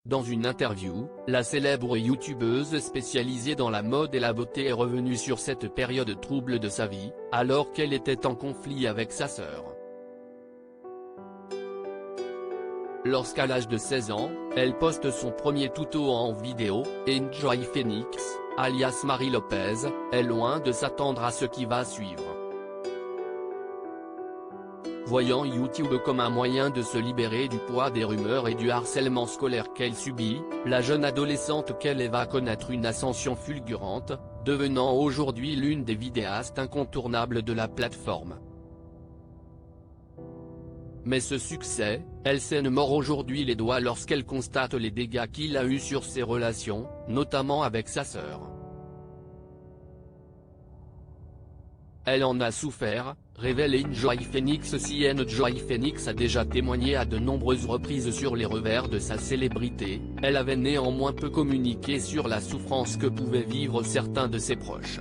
Dans une interview, la célèbre youtubeuse spécialisée dans la mode et la beauté est revenue sur cette période trouble de sa vie, alors qu'elle était en conflit avec sa sœur. Lorsqu'à l'âge de 16 ans, elle poste son premier tuto en vidéo, Enjoy Phoenix, alias Marie Lopez, est loin de s'attendre à ce qui va suivre. Voyant YouTube comme un moyen de se libérer du poids des rumeurs et du harcèlement scolaire qu'elle subit, la jeune adolescente qu'elle est va connaître une ascension fulgurante, devenant aujourd'hui l'une des vidéastes incontournables de la plateforme. Mais ce succès, elle s'en mord aujourd'hui les doigts lorsqu'elle constate les dégâts qu'il a eus sur ses relations, notamment avec sa sœur. Elle en a souffert, révèle Enjoy Phoenix. Si Enjoy Phoenix a déjà témoigné à de nombreuses reprises sur les revers de sa célébrité, elle avait néanmoins peu communiqué sur la souffrance que pouvaient vivre certains de ses proches.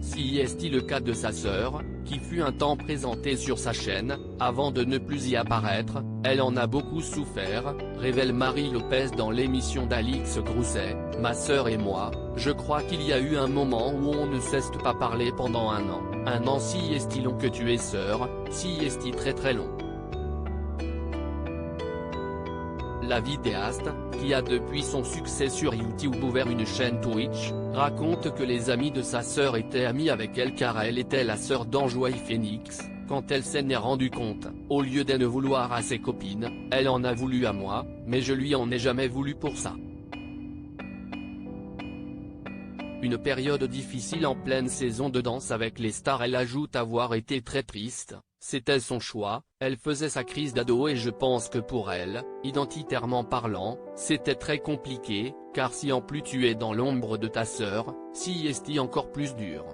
Si est-il le cas de sa sœur, qui fut un temps présentée sur sa chaîne, avant de ne plus y apparaître, elle en a beaucoup souffert, révèle Marie Lopez dans l'émission d'Alix Grousset, Ma sœur et moi, je crois qu'il y a eu un moment où on ne cesse pas parler pendant un an si est-il long que tu es sœur, si est-il très très long. La vidéaste, qui a depuis son succès sur YouTube ouvert une chaîne Twitch, raconte que les amis de sa sœur étaient amis avec elle car elle était la sœur d'Enjoy Phoenix. Quand elle s'en est rendue compte, au lieu d'en vouloir à ses copines, elle en a voulu à moi, mais je lui en ai jamais voulu pour ça. Une période difficile en pleine saison de Danse avec les stars. Elle ajoute avoir été très triste, c'était son choix, elle faisait sa crise d'ado et je pense que pour elle, identitairement parlant, c'était très compliqué, car si en plus tu es dans l'ombre de ta sœur, si est encore plus dur.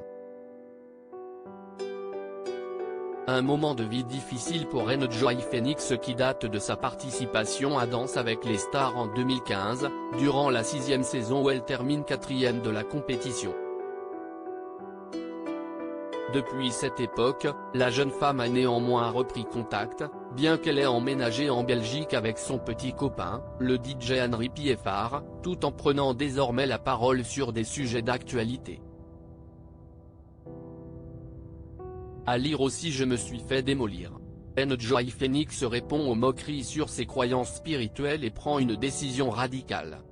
Un moment de vie difficile pour Enjoy Phoenix qui date de sa participation à Danse avec les stars en 2015, durant la 6e saison où elle termine 4e de la compétition. Depuis cette époque, la jeune femme a néanmoins repris contact, bien qu'elle ait emménagé en Belgique avec son petit copain, le DJ Henry Pieffard, tout en prenant désormais la parole sur des sujets d'actualité. À lire aussi: je me suis fait démolir. Enjoy Phoenix répond aux moqueries sur ses croyances spirituelles et prend une décision radicale.